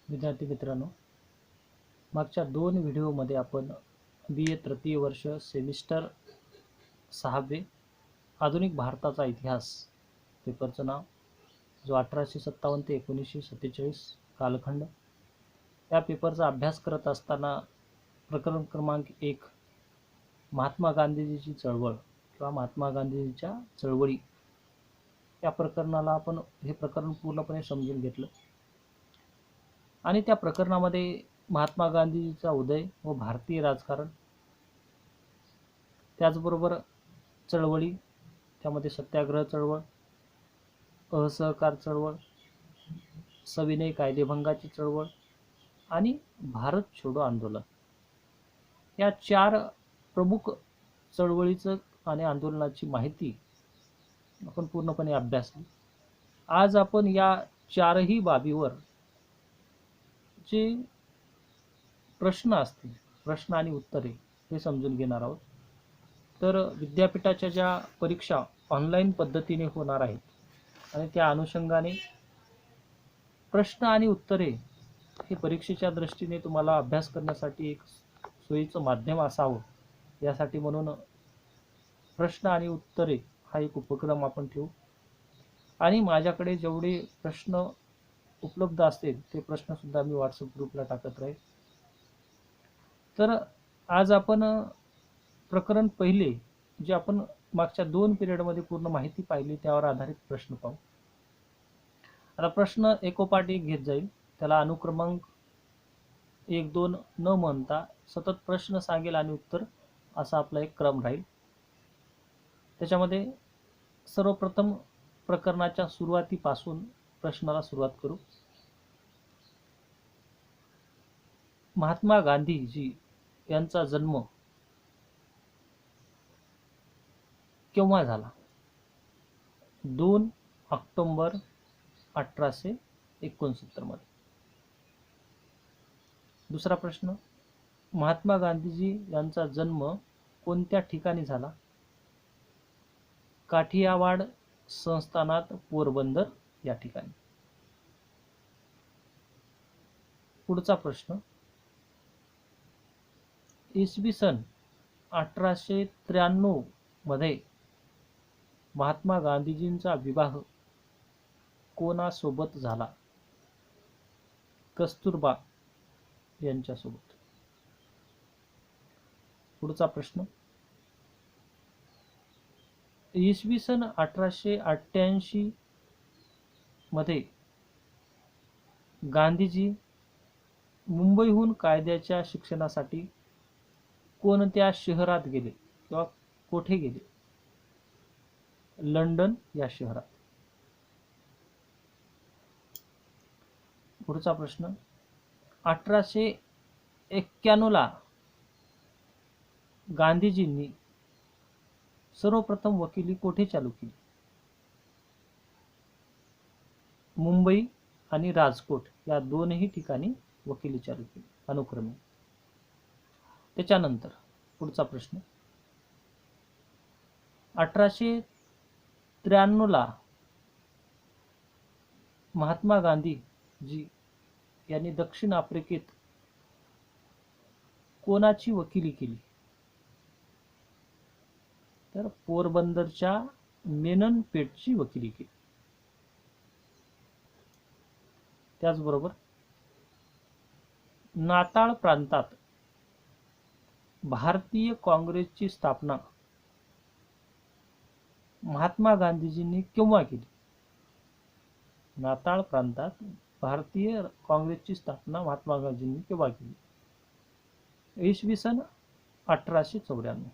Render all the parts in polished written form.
विद्यार्थी मित्रांनो, मागच्या 2 व्हिडिओमध्ये आपण BA तृतीय वर्ष सेमिस्टर 6वे आधुनिक भारताचा इतिहास पेपरचं नाव, जो 1857 ते 1947 कालखंड, या पेपरचा अभ्यास करत असताना प्रकरण क्रमांक 1 महात्मा गांधीजीची चळवळ किंवा महात्मा गांधीजीच्या चळवळी या प्रकरणाला आपण हे प्रकरण पूर्णपणे समजून घेतलं आणि त्या प्रकरणामध्ये महात्मा गांधीजीचा उदय व भारतीय राजकारण, त्याचबरोबर चळवळी, त्यामध्ये सत्याग्रह चळवळ, असहकार चळवळ, सविनय कायदेभंगाची चळवळ आणि भारत छोडो आंदोलन, या 4 प्रमुख चळवळीचं आणि आंदोलनाची माहिती आपण पूर्णपणे अभ्यासली. आज आपण या 4ही बाबीवर जे प्रश्न असतील, प्रश्न आणि उत्तरे, हे समजून घेणार आहोत. तर विद्यापीठाच्या ज्या परीक्षा ऑनलाईन पद्धतीने होणार आहेत आणि त्या अनुषंगाने प्रश्न आणि उत्तरे हे परीक्षेच्या दृष्टीने तुम्हाला अभ्यास करण्यासाठी एक सोयीचं माध्यम असावं, यासाठी म्हणून प्रश्न आणि उत्तरे हा एक उपक्रम आपण ठेवू आणि माझ्याकडे जेवढे प्रश्न उपलब्ध असतील ते प्रश्नसुद्धा मी व्हॉट्सअप ग्रुपला टाकत राहील. तर आज आपण प्रकरण पहिले, जे आपण मागच्या 2 पिरियडमध्ये पूर्ण माहिती पाहिली त्यावर आधारित प्रश्न पाहू. आता प्रश्न एकोपाठ एक घेत जाईल, त्याला अनुक्रमांक 1, 2 न म्हणता सतत प्रश्न सांगेल आणि उत्तर, असा आपला एक क्रम राहील. त्याच्यामध्ये सर्वप्रथम प्रकरणाच्या सुरुवातीपासून प्रश्नाला सुरुवात करू. महात्मा गांधीजी यांचा जन्म केव्हा झाला? 2 ऑक्टोबर 1869 मध्ये. दुसरा प्रश्न, महात्मा गांधीजी यांचा जन्म कोणत्या ठिकाणी झाला? काठियावाड संस्थानात, पोरबंदर या ठिकाणी. पुढचा प्रश्न, इसवी सन 1893 मध्ये महात्मा गांधीजींचा विवाह कोणासोबत झाला? कस्तुरबा यांच्यासोबत. पुढचा प्रश्न, इसवी सन 1888 मध्ये गांधीजी मुंबईहून कायद्याच्या शिक्षणासाठी कोणत्या शहरात गेले किंवा कोठे गेले? लंडन या शहरात. पुढचा प्रश्न, 1891 ला गांधीजींनी सर्वप्रथम वकिली कोठे चालू केली? मुंबई आणि राजकोट या दोनही ठिकाणी वकिली चालू केली अनुक्रमे. त्याच्यानंतर पुढचा प्रश्न, 1893 ला महात्मा गांधीजी यांनी दक्षिण आफ्रिकेत कोणाची वकिली केली? तर पोरबंदरच्या मेनन पेठची वकिली केली. त्याचबरोबर नाताळ प्रांतात भारतीय काँग्रेसची स्थापना महात्मा गांधीजींनी केव्हा केली? नाताळ प्रांतात भारतीय काँग्रेसची स्थापना महात्मा गांधीजींनी केव्हा केली? इसवी सन 1894.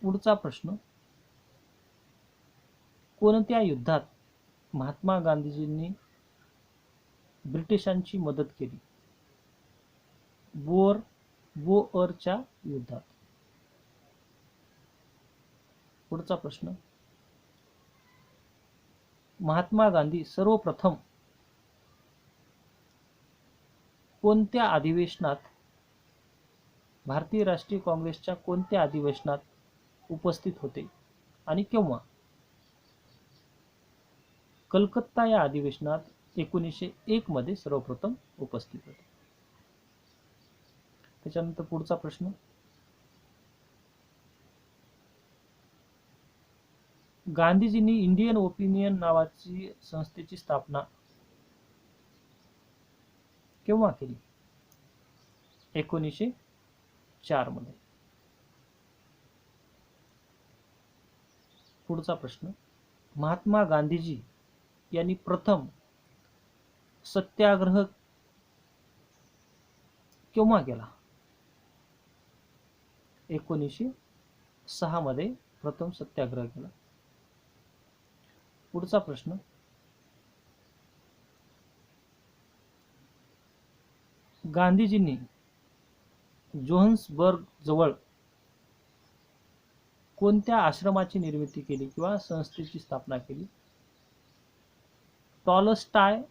पुढचा प्रश्न, कोणत्या युद्धात महात्मा गांधीजींनी ब्रिटिशांची मदत केली? बोअरच्या युद्धात. पुढचा प्रश्न, महात्मा गांधी सर्वप्रथम कोणत्या अधिवेशनात, भारतीय राष्ट्रीय काँग्रेसच्या कोणत्या अधिवेशनात उपस्थित होते आणि केव्हा? कलकत्ता या अधिवेशनात 1901 मध्ये सर्वप्रथम उपस्थित होते. त्याच्यानंतर पुढचा प्रश्न, गांधीजींनी इंडियन ओपिनियन नावाची संस्थेची स्थापना केव्हा केली? 1904 मध्ये. पुढचा प्रश्न, महात्मा गांधीजी यांनी प्रथम सत्याग्रह केव्हा केला? 1906 मध्ये प्रथम सत्याग्रह केला. पुढचा प्रश्न, गांधीजींनी जोहान्सबर्ग जवळ कोणत्या आश्रमाची निर्मिती केली किंवा संस्थेची स्थापना केली? टॉलस्टॉय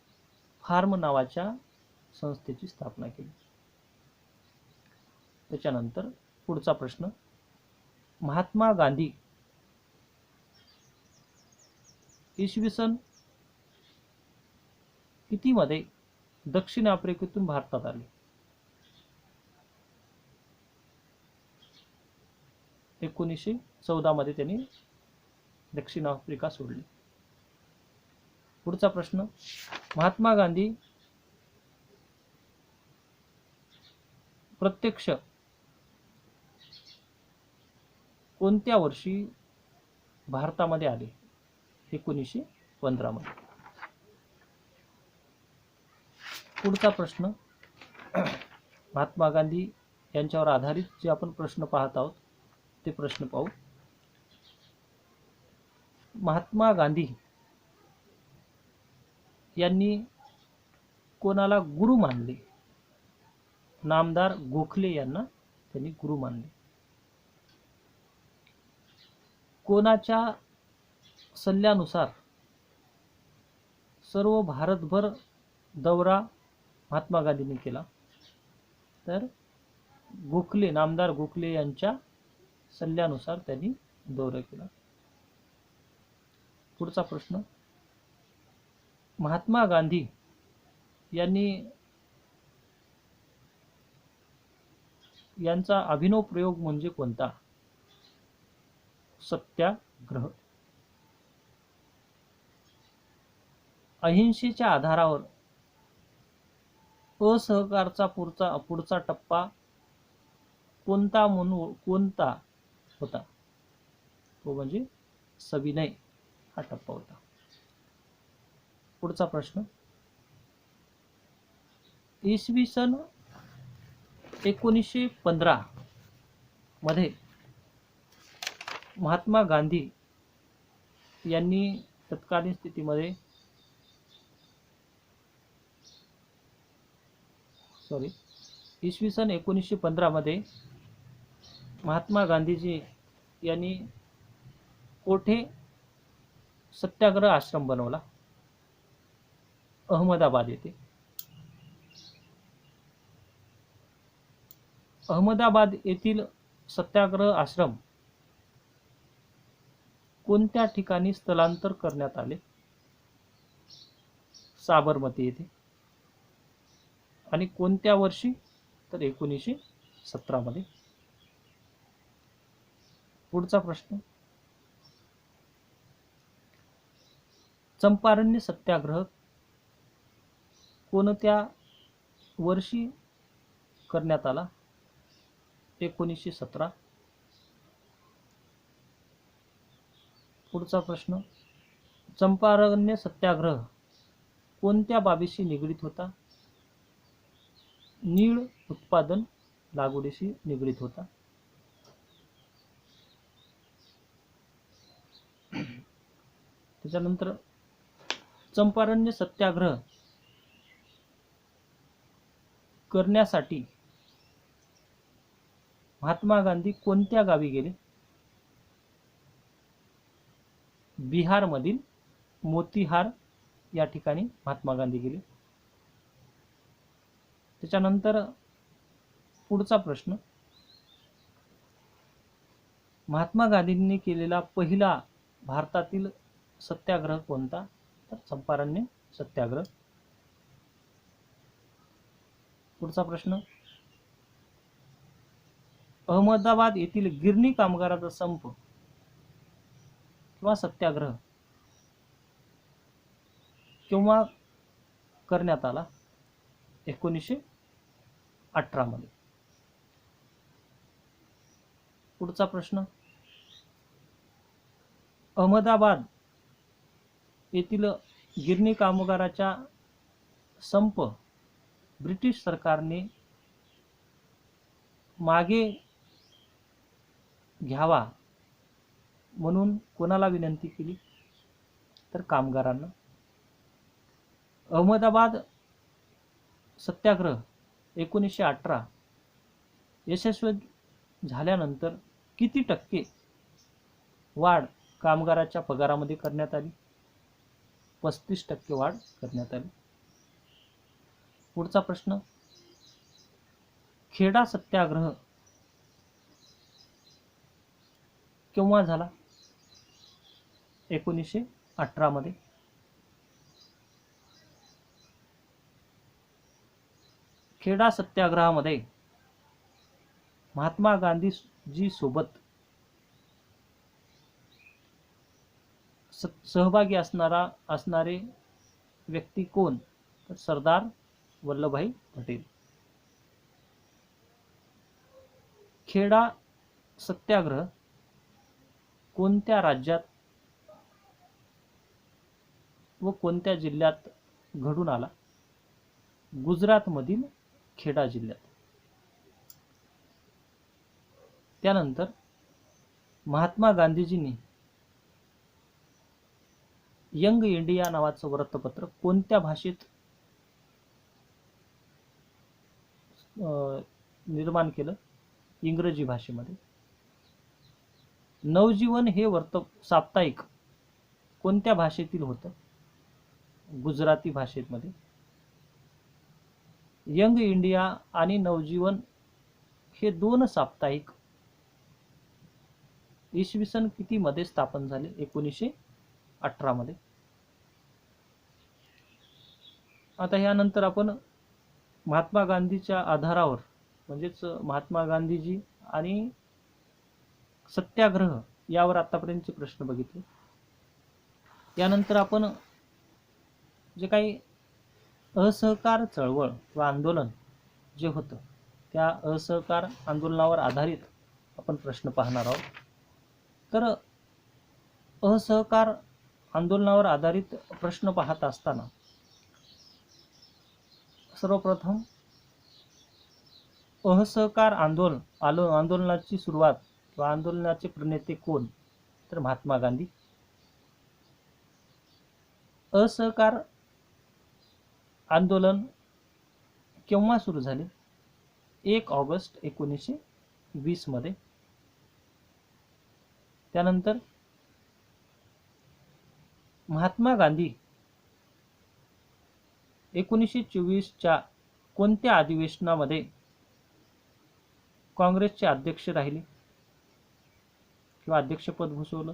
फार्म नावाच्या संस्थेची स्थापना केली. त्याच्यानंतर पुढचा प्रश्न, महात्मा गांधी इसवी सन किती मध्ये दक्षिण आफ्रिकेतून भारतात आले? 1914 मध्ये त्यांनी दक्षिण आफ्रिका सोडली. पुढचा प्रश्न, महात्मा गांधी प्रत्यक्ष कोणत्या वर्षी भारतामध्ये आले? 1915 मध्ये. पुढचा प्रश्न, महात्मा गांधी यांच्यावर आधारित जे आपण प्रश्न पाहत आहोत ते प्रश्न पाहू. महात्मा गांधी यांनी कोणाला गुरु मानले? नामदार गोखले यांना त्यांनी गुरु मानले. कोणाच्या सल्ल्यानुसार सर्व भारतभर दौरा महात्मा गांधींनी केला? तर गोखले, नामदार गोखले यांच्या सल्ल्यानुसार त्यांनी दौरा केला. पुढचा प्रश्न, महात्मा गांधी यांनी यांचा अभिनव प्रयोग म्हणजे कोणता? सत्याग्रह. अहिंसेच्या आधारावर असहकारचा पुढचा टप्पा कोणता होता? तो म्हणजे सविनय हा टप्पा होता. पुढचा प्रश्न, इसवी सन 1915 मध्ये महात्मा गांधी यांनी तत्कालीन स्थितीमध्ये इसवी सन 1915 मध्ये महात्मा गांधीजी यांनी कोठे सत्याग्रह आश्रम बनवला? अहमदाबाद येथे. अहमदाबाद येथील सत्याग्रह आश्रम कोणत्या ठिकाणी स्थलांतर करण्यात आले? साबरमती येथे. आणि कोणत्या वर्षी? तर 1917 मध्ये. पुढचा प्रश्न, चंपारण्य सत्याग्रह कोणत्या वर्षी करण्यात आला? 1917. पुढचा प्रश्न, चंपारण्य सत्याग्रह कोणत्या बाबीशी निगडीत होता? नीळ उत्पादन लागवडीशी निगडीत होता. त्याच्यानंतर चंपारण्य सत्याग्रह करण्यासाठी महात्मा गांधी कोणत्या गावी गेले? बिहारमधील मोतीहार या ठिकाणी महात्मा गांधी गेले. त्याच्यानंतर पुढचा प्रश्न, महात्मा गांधींनी केलेला पहिला भारतातील सत्याग्रह कोणता? तर चंपारण्य सत्याग्रह पुढचा प्रश्न, अहमदाबाद येथील गिरणी कामगाराचा संप किंवा सत्याग्रह केव्हा करण्यात आला? 1918 मध्ये. पुढचा प्रश्न, अहमदाबाद येथील गिरणी कामगाराचा संप ब्रिटिश सरकारने मागे घ्यावा म्हणून कोणाला विनंती केली? तर कामगारांना. अहमदाबाद सत्याग्रह 1918 यशस्वी झाल्यानंतर किती टक्के वाढ कामगाराच्या पगारामध्ये करण्यात आली? 35% वाढ करण्यात आली. पुढचा प्रश्न, खेडा सत्याग्रह केव्हा झाला? 1918 मध्ये. खेडा सत्याग्रहामध्ये महात्मा गांधीजी सोबत सहभागी असणारे व्यक्ती कोण? तर सरदार वल्लभभाई पटेल. खेडा सत्याग्रह कोणत्या राज्यात व कोणत्या जिल्ह्यात घडून आला? गुजरातमधील खेडा जिल्ह्यात. त्यानंतर महात्मा गांधीजींनी यंग इंडिया नावाचं वृत्तपत्र कोणत्या भाषेत निर्माण केलं? इंग्रजी भाषेमध्ये. नवजीवन हे साप्ताहिक कोणत्या भाषेतील होतं? गुजराती भाषेमध्ये. यंग इंडिया आणि नवजीवन हे दोन साप्ताहिक इसवी सन किती मध्ये स्थापन झाले? 1918 मध्ये. आता यानंतर आपण महात्मा गांधीच्या आधारावर म्हणजेच महात्मा गांधीजी आणि सत्याग्रह यावर आतापर्यंतचे प्रश्न बघितले. यानंतर आपण जे काही असहकार चळवळ व आंदोलन जे होतं त्या असहकार आंदोलनावर आधारित आपण प्रश्न पाहणार आहोत. तर असहकार आंदोलनावर आधारित प्रश्न पाहत असताना सर्वप्रथम असहकार आंदोलनाची सुरुवात किंवा आंदोलनाचे प्रणेते कोण? तर महात्मा गांधी. असहकार आंदोलन केव्हा सुरू झाले? 1 ऑगस्ट 1920 मध्ये. त्यानंतर महात्मा गांधी 1924 च्या कोणत्या अधिवेशनामध्ये काँग्रेसचे अध्यक्ष राहिले किंवा अध्यक्षपद भूषवलं?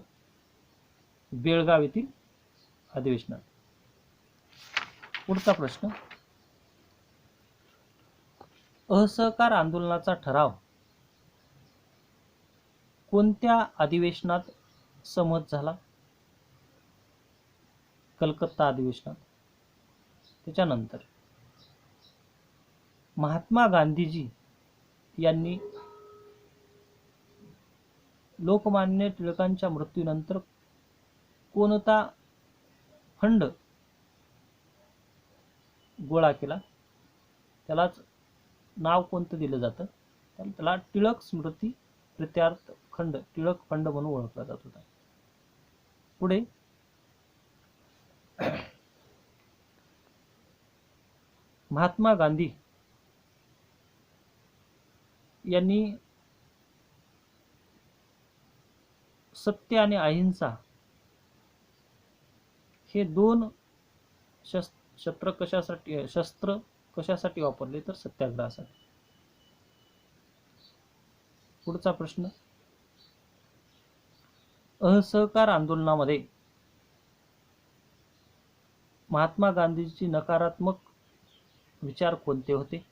बेळगाव येथील अधिवेशनात. पुढचा प्रश्न, असहकार आंदोलनाचा ठराव कोणत्या अधिवेशनात संमत झाला? कलकत्ता अधिवेशनात. त्याच्यानंतर महात्मा गांधीजी यांनी लोकमान्य टिळकांच्या मृत्यूनंतर कोणता फंड गोळा केला? त्यालाच नाव कोणतं दिलं जातं? त्याला टिळक स्मृती प्रीत्यार्थ खंड, टिळक फंड म्हणून ओळखला जात होता. पुढे महात्मा गांधी यांनी सत्य आणि अहिंसा हे दोन शस्त्र कशासाठी वापरले? तर सत्याग्रहासाठी. पुढचा प्रश्न, असहकार आंदोलनामध्ये महात्मा गांधींची नकारात्मक विचार कोणते होते?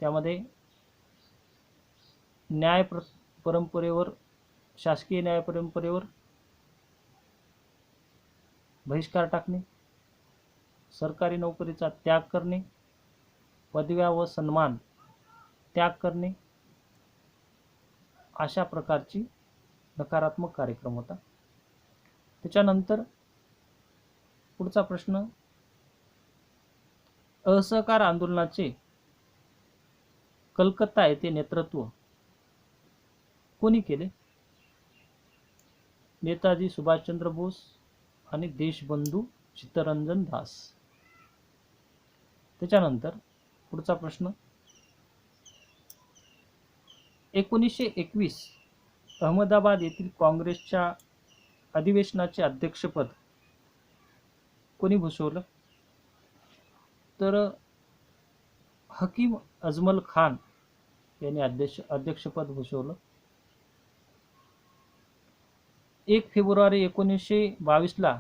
त्यामध्ये परंपरेवर, शासकीय न्याय परंपरेवर बहिष्कार टाकणे, सरकारी नोकरीचा त्याग करणे, पदव्या व सन्मान त्याग करणे, अशा प्रकारची नकारात्मक कार्यक्रम होता. त्याच्यानंतर पुढचा प्रश्न, असहकार आंदोलनाचे कलकत्ता येथे नेतृत्व कोणी केले? नेताजी सुभाषचंद्र बोस आणि देशबंधू चित्तरंजन दास. त्याच्यानंतर पुढचा प्रश्न, 1921 अहमदाबाद येथील काँग्रेसच्या अधिवेशनाचे अध्यक्षपद कोणी भूषवलं? तर हकीम अजमल खान यांनी अध्यक्षपद भूषवलं. 1 फेब्रुवारी 1922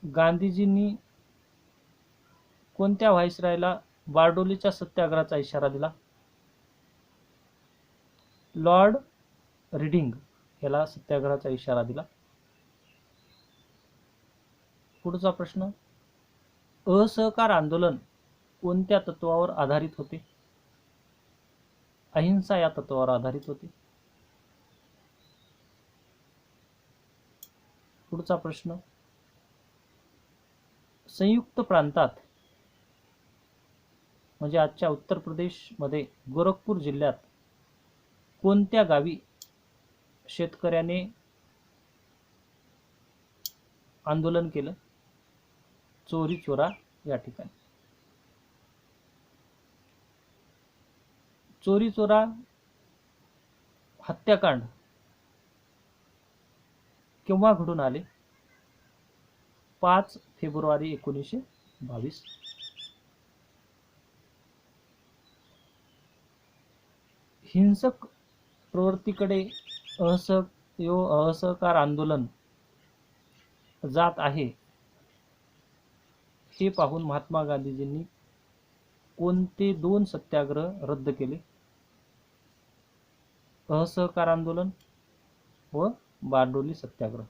गांधीजींनी कोणत्या व्हाईसरायला बारडोलीच्या सत्याग्रहाचा इशारा दिला? लॉर्ड रीडिंग याला सत्याग्रहाचा इशारा दिला. पुढचा प्रश्न, असहकार आंदोलन कोणत्या तत्वावर आधारित होते? अहिंसा या तत्वावर आधारित होते. पुढचा प्रश्न, संयुक्त प्रांतात म्हणजे आजच्या उत्तर प्रदेश मध्ये गोरखपूर जिल्ह्यात कोणत्या गावी शेतकऱ्याने आंदोलन केलं? चोरी चोरा या ठिकाणी. चोरी चोरा हत्याकांड केव्हा घडून आले? 5 फेब्रुवारी 1922. हिंसक प्रवृत्तीकडे असहकार आंदोलन जात आहे हे पाहून महात्मा गांधीजींनी कोणते 2 सत्याग्रह रद्द केले? असहकार आंदोलन व बारडोली सत्याग्रह.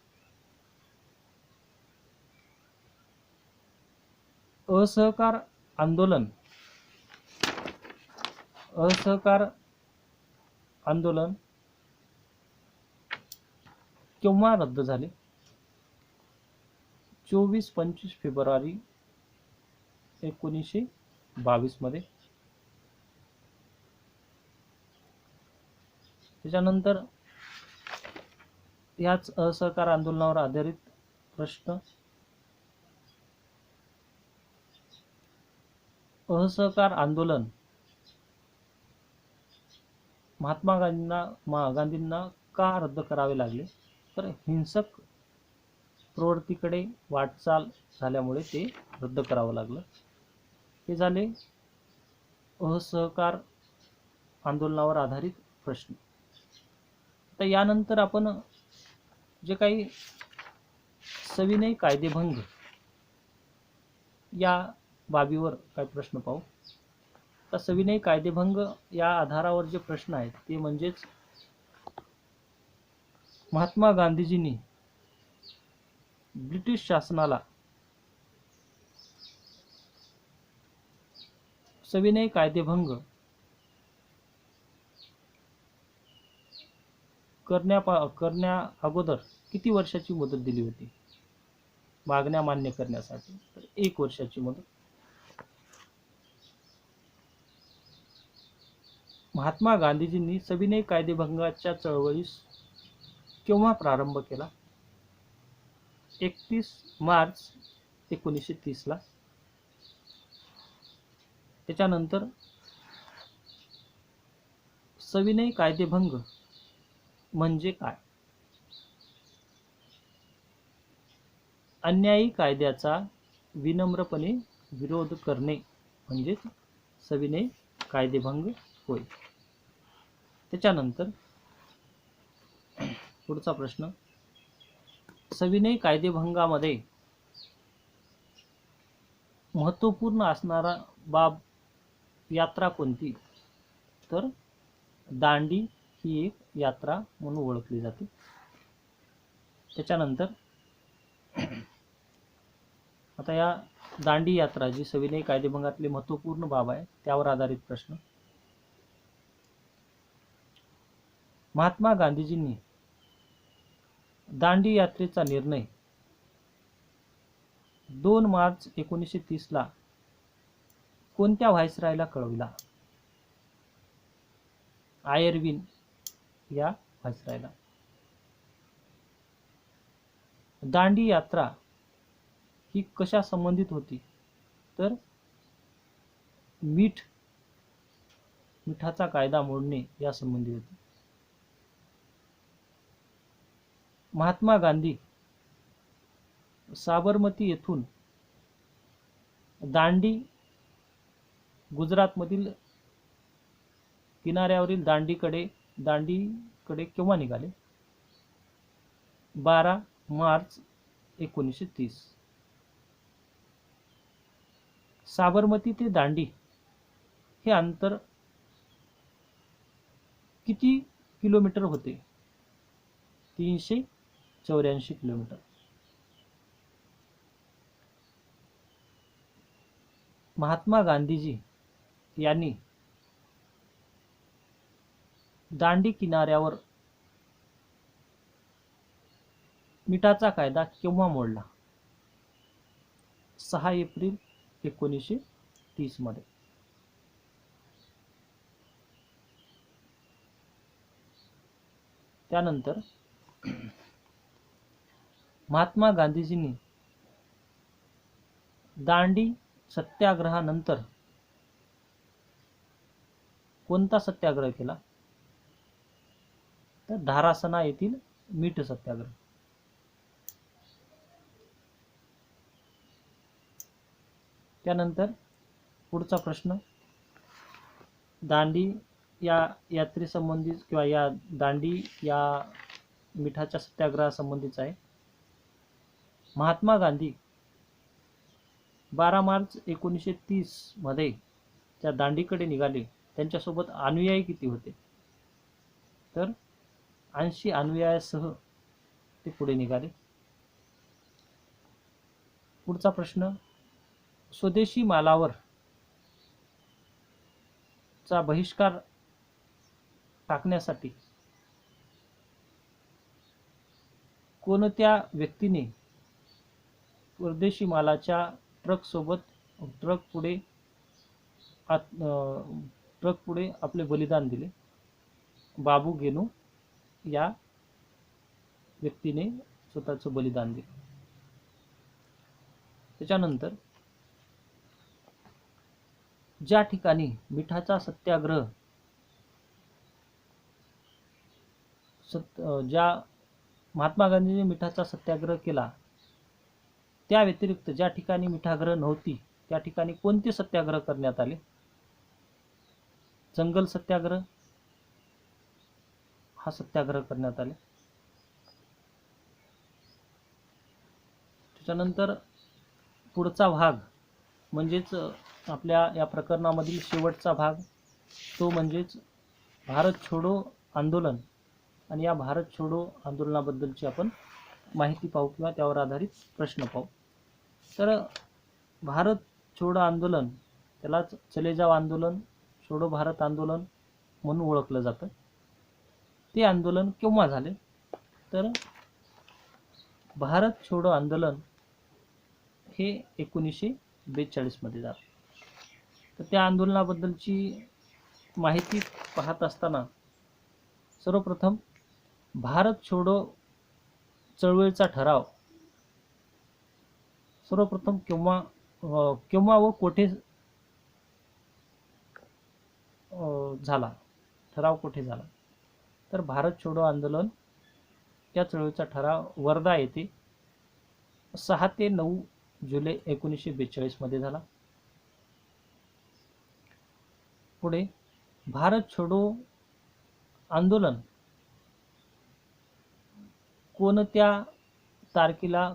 असहकार आंदोलन केव्हा रद्द झाले? 24-25 फेब्रुवारी 1922 मध्ये. त्याच्यानंतर याच असहकार आंदोलनावर आधारित प्रश्न, असहकार आंदोलन महात्मा गांधींना का रद्द करावे लागले? तर हिंसक प्रवृत्तीकडे वाटचाल झाल्यामुळे ते रद्द करावं लागलं. हे झाले असहकार आंदोलनावर आधारित प्रश्न. तर यानंतर आपण जे काही सविनय कायदेभंग या बाबीवर काही प्रश्न पाहू. तर सविनय कायदेभंग या आधारावर जे प्रश्न आहेत ते म्हणजेच महात्मा गांधीजींनी ब्रिटिश शासनाला सविनय कायदेभंग करण्या अगोदर किती वर्षाची मुदत दिली होती मागण्या मान्य करण्यासाठी? तर 1 वर्षाची मुदत. महात्मा गांधीजींनी सविनय कायदेभंगाच्या चळवळीस केव्हा प्रारंभ केला? 31 मार्च 1930 ला. त्याच्यानंतर सविनय कायदेभंग म्हणजे काय? अन्यायी कायद्याचा विनम्रपणे विरोध करणे म्हणजे सविनय कायदेभंग होय. त्याच्यानंतर पुढचा प्रश्न, सविनय कायदेभंगामध्ये महत्त्वपूर्ण असणारा बाब यात्रा कोणती? तर दांडी ही एक यात्रा म्हणून ओळखली जाते. त्याच्यानंतर आता या दांडी यात्रा जी सविनय कायदेभंगातली महत्त्वपूर्ण बाब आहे त्यावर आधारित प्रश्न. महात्मा गांधीजींनी दांडी यात्रेचा निर्णय 2 मार्च 1930 ला कोणत्या व्हाईसरायला कळविला? आयर्विन या व्हाईसरायला. दांडी यात्रा ही कशा संबंधित होती? तर मिठाचा कायदा मोडणे या संबंधी होती. महात्मा गांधी साबरमती येथून गुजरातमधील किनाऱ्यावरील दांडीकडे केव्हा निघाले? 12 मार्च 1930. साबरमती ते दांडी हे अंतर किती किलोमीटर होते? 384 किलोमीटर. महात्मा गांधीजी यांनी दांडी किनाऱ्यावर मिठाचा कायदा केव्हा मोडला? 6 एप्रिल 1930 मध्ये. त्यानंतर महात्मा गांधीजींनी दांडी सत्याग्रहानंतर कोणता सत्याग्रह केला? तर धारासना येथील मीठ सत्याग्रह. त्यानंतर पुढचा प्रश्न दांडी या यात्रेसंबंधित किंवा या दांडी या मिठाच्या सत्याग्रहासंबंधीचा आहे. महात्मा गांधी 12 मार्च 1930 मध्ये त्या दांडीकडे निघाले. त्यांच्यासोबत अनुयायी किती होते? तर 80 अनुयायांसह ते पुढे निघाले. पुढचा प्रश्न स्वदेशी मालावर चा बहिष्कार टाकण्यासाठी कोणत्या व्यक्तीने परदेशी मालाच्या ट्रक पुढे आपले बलिदान दिले? बाबू गेनू या व्यक्तीने स्वतःचं बलिदान दिले. त्याच्यानंतर ज्या ठिकाणी मिठाचा सत्याग्रह ज्या महात्मा गांधींनी मिठाचा सत्याग्रह केला त्या व्यतिरिक्त ज्या ठिकाणी मिठाग्रह नव्हती त्या ठिकाणी कोणते सत्याग्रह करण्यात आले? जंगल सत्याग्रह हा सत्याग्रह करण्यात आले. त्याच्यानंतर पुढचा भाग म्हणजेच आपल्या या प्रकरणामधील शेवटचा भाग तो म्हणजेच भारत छोडो आंदोलन आणि या भारत छोडो आंदोलनाबद्दलची आपण माहिती पाहू किंवा त्यावर आधारित प्रश्न पाहू. तर भारत छोडो आंदोलन त्यालाच चले जाव आंदोलन, छोडो भारत आंदोलन म्हणून ओळखलं जातं. ते आंदोलन केव्हा झाले? तर भारत छोडो आंदोलन हे 1942 मध्ये झाले. तर त्या आंदोलनाबद्दलची माहिती पाहत असताना सर्वप्रथम भारत छोडो चळवळीचा ठराव सर्वप्रथम केव्हा व कोठे झाला? ठराव कोठे झाला? तर भारत छोडो आंदोलन या चळवळीचा ठराव वर्धा येथे 6 ते 9 जुलै 1942 मध्ये झाला. पुढे भारत छोडो आंदोलन कोणत्या तारखेला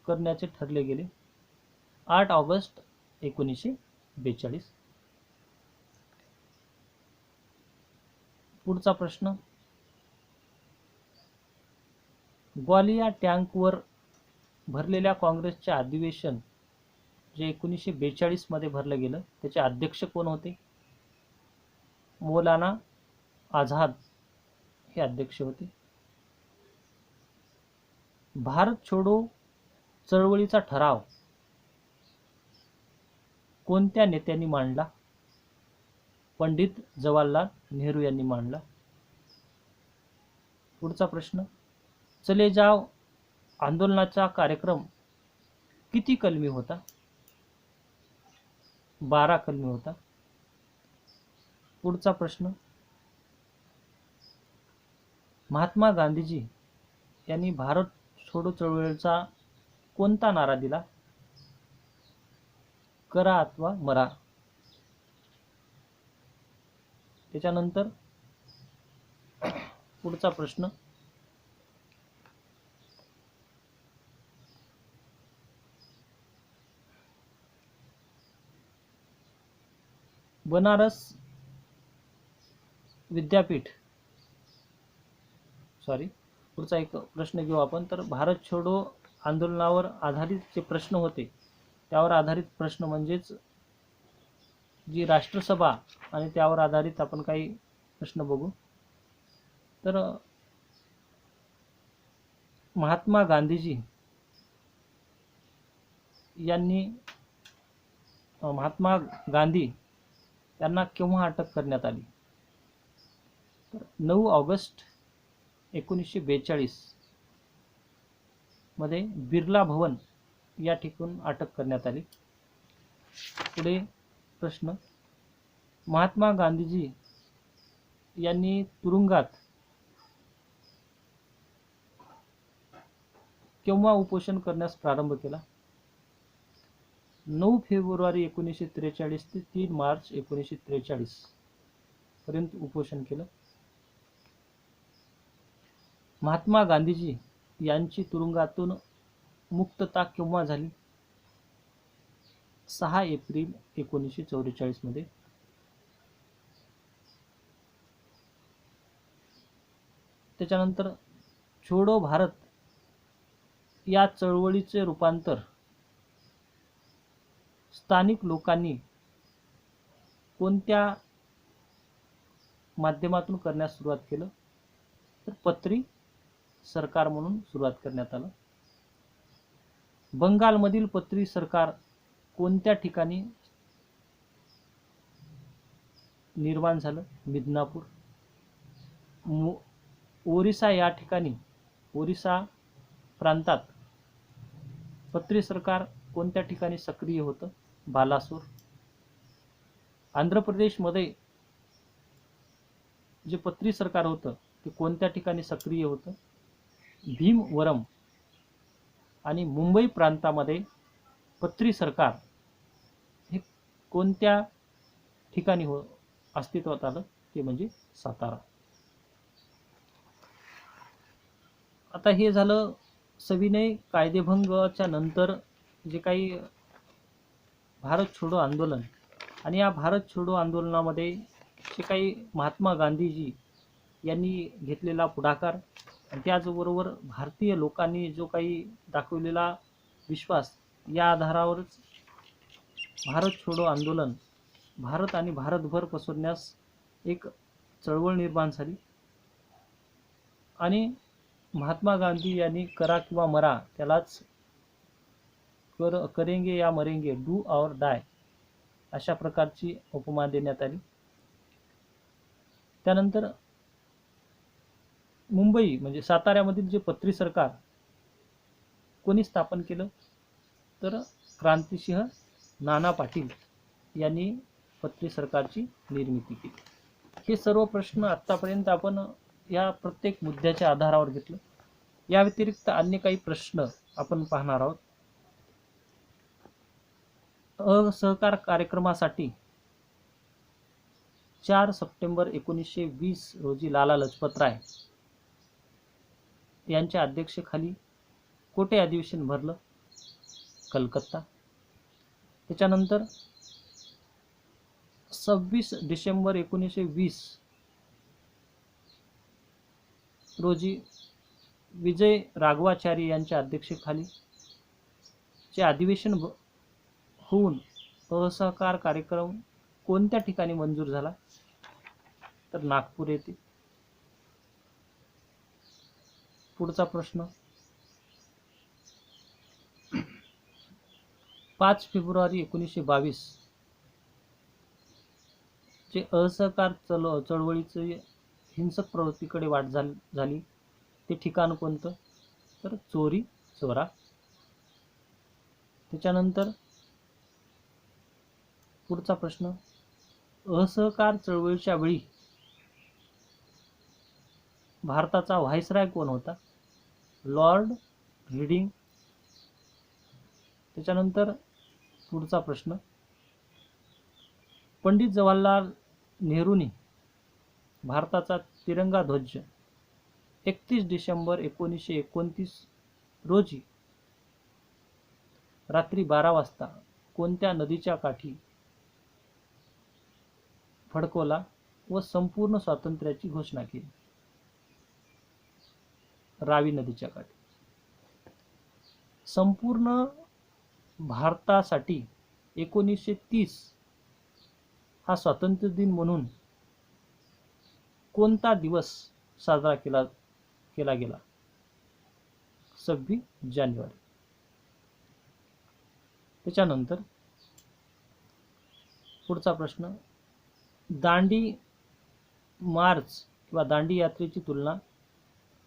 करण्याचे ठरले गेले? 8 ऑगस्ट 1942. पुढचा प्रश्न, ग्वालिया टँकवर भरलेल्या काँग्रेसचे अधिवेशन जे 1942 मध्ये भरलं गेलं त्याचे अध्यक्ष कोण होते? मौलाना आझाद हे अध्यक्ष होते. भारत छोडो चळवळीचा ठराव कोणत्या नेत्यांनी मांडला? पंडित जवाहरलाल नेहरू यांनी मांडला. पुढचा प्रश्न, चले जाव आंदोलनाचा कार्यक्रम किती कलमी होता? 12 कलमी होता. पुढचा प्रश्न, महात्मा गांधीजी यांनी भारत छोडो चळवळीचा कोणता नारा दिला? करा अथवा मरा. त्याच्यानंतर पुढचा प्रश्न, बनारस विद्यापीठ पुढचा एक प्रश्न घेऊ आपण. तर भारत छोडो आंदोलनावर आधारित जे प्रश्न होते त्यावर आधारित प्रश्न म्हणजेच जी राष्ट्रसभा आणि त्यावर आधारित आपण काही प्रश्न बघू. तर महात्मा गांधीजी यांनी महात्मा गांधी यांना केव्हा अटक करण्यात आली? तर 9 ऑगस्ट 1942 मध्ये बिर्ला भवन या ठिकाणी अटक करण्यात आली. पुढे प्रश्न, महात्मा गांधीजी यांनी तुरुंगात केव्हा उपोषण करण्यास प्रारंभ केला? 9 फेब्रुवारी 1943 ते 3 मार्च 1943 पर्यंत उपोषण केलं. महात्मा गांधीजी यांची तुरुंगातून मुक्तता केव्हा झाली? 6 एप्रिल 1944 मध्ये. त्याच्यानंतर छोडो भारत या चळवळीचे रूपांतर स्थानिक लोकांनी कोणत्या माध्यमातून करण्यास सुरुवात केलं? तर पत्री सरकार म्हणून सुरुवात करण्यात आलं. बंगालमधील पत्री सरकार कोणत्या ठिकाणी निर्माण झालं? मिदनापूर. ओरिसा या ठिकाणी ओरिसा प्रांतात पत्री सरकार कोणत्या ठिकाणी सक्रिय होतं? बालासोर. आंध्र प्रदेशमध्ये जे पत्री सरकार होतं ते कोणत्या ठिकाणी सक्रिय होतं? भीमवरम. आणि मुंबई प्रांतामध्ये पत्री सरकार हे कोणत्या ठिकाणी अस्तित्वात आलं? ते म्हणजे सातारा. आता हे झालं सविनय कायदेभंगाच्या नंतर जे काही भारत छोडो आंदोलन, आणि या भारत छोडो आंदोलनामध्ये जे काही महात्मा गांधीजी यांनी घेतलेला पुढाकार आणि त्याचबरोबर भारतीय लोकांनी जो काही दाखवलेला विश्वास, या आधारावरच भारत छोडो आंदोलन भारत आणि भारतभर पसरण्यास एक चळवळ निर्माण झाली. आणि महात्मा गांधी यांनी करा किंवा मरा, त्यालाच करेंगे या मरेंगे, डू और डाय अशा प्रकारची उपमा देण्यात आली. त्यानंतर मुंबई म्हणजे साताऱ्यामधील जे पत्री सरकार कोणी स्थापन केलं? तर क्रांतिसिंह नाना पाटील यांनी पत्री सरकारची निर्मिती केली. हे सर्व प्रश्न आतापर्यंत आपण या प्रत्येक मुद्द्याच्या आधारावर घेतलं. या व्यतिरिक्त अन्य काही प्रश्न आपण पाहणार आहोत. असहकार कार्यक्रमासाठी 4 सप्टेंबर 1920 रोजी लाला लजपतराय यांच्या अध्यक्षतेखाली कोठे अधिवेशन भरलं? कलकत्ता. त्याच्यानंतर 26 डिसेंबर 1920 रोजी विजय राघवाचारी यांच्या अध्यक्षतेखाली चे अधिवेशन होऊन असहकार कार्यक्रम कोणत्या ठिकाणी मंजूर झाला? तर नागपूर येथे. पुढचा प्रश्न, 5 फेब्रुवारी 1922 जे असहकार चळवळीचे हिंसक प्रवृत्तीकडे वाट झाली ते ठिकाण कोणतं? तर चोरी चोरा. त्याच्यानंतर पुढचा प्रश्न, असहकार चळवळीच्या वेळी भारताचा व्हाईसराय कोण होता? Lord reading. त्याच्यानंतर पुढचा प्रश्न, पंडित जवाहरलाल नेहरूंनी भारताचा तिरंगा ध्वज 31 डिसेंबर 1929 रोजी रात्री 12 वाजता कोणत्या नदीच्या काठी फडकवला व संपूर्ण स्वातंत्र्याची घोषणा केली? रावी नदीच्या काठी. संपूर्ण भारतासाठी 1930 हा स्वातंत्र्य दिन म्हणून कोणता दिवस साजरा केला गेला? 26 जानेवारी. त्याच्यानंतर पुढचा प्रश्न, दांडी मार्च किंवा दांडी यात्रेची तुलना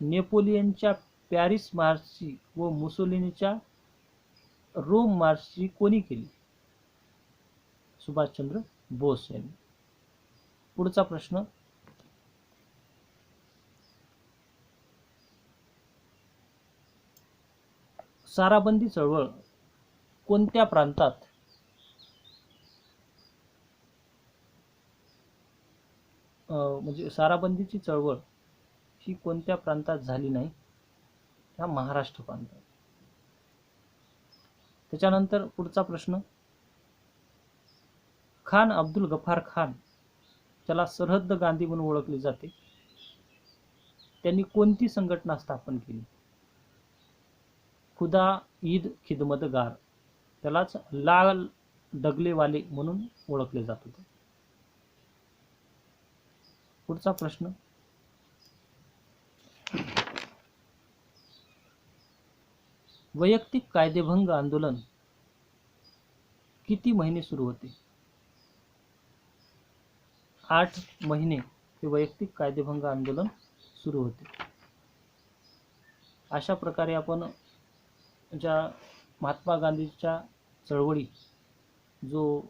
नेपोलियनच्या पॅरिस मार्चची व मुसोलिनीच्या रोम मार्चची कोणी केली? सुभाषचंद्र बोस यांनी. पुढचा प्रश्न, साराबंदी चळवळ कोणत्या प्रांतात म्हणजे साराबंदीची चळवळ ही कोणत्या प्रांतात झाली नाही? ह्या महाराष्ट्र प्रांतात. त्याच्यानंतर पुढचा प्रश्न, खान अब्दुल गफार खान त्याला सरहद्द गांधी म्हणून ओळखले जाते, त्यांनी कोणती संघटना स्थापन केली? खुदा ईद खिदमतगार, त्यालाच लाल डगलेवाले म्हणून ओळखले जात होते. पुढचा प्रश्न, वैयक्तिक कायदेभंग आंदोलन किती महिने सुरू होते? 8 महिने हे वैयक्तिक कायदेभंग आंदोलन सुरू होते. अशा प्रकारे आपण ज्या महात्मा गांधीच्या चळवळी, जो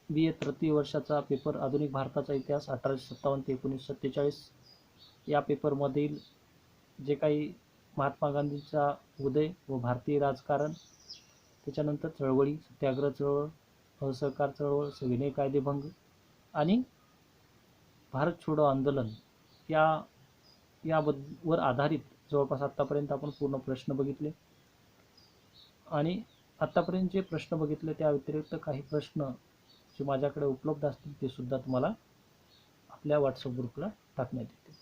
BA तृतीय वर्षाचा पेपर आधुनिक भारताचा इतिहास 1857 ते 1947 या पेपरमधील जे काही महात्मा गांधींचा उदय व भारतीय राजकारण, त्याच्यानंतर चळवळी, सत्याग्रह चळवळ, असहकार चळवळ, सविनय कायदेभंग आणि भारत छोडो आंदोलन यावर आधारित जवळपास आतापर्यंत आपण पूर्ण प्रश्न बघितले. आणि आतापर्यंत जे प्रश्न बघितले त्या व्यतिरिक्त काही प्रश्न जे माझ्याकडे उपलब्ध असतील ते सुद्धा तुम्हाला आपल्या व्हॉट्सअप ग्रुपला टाकण्यात येतील.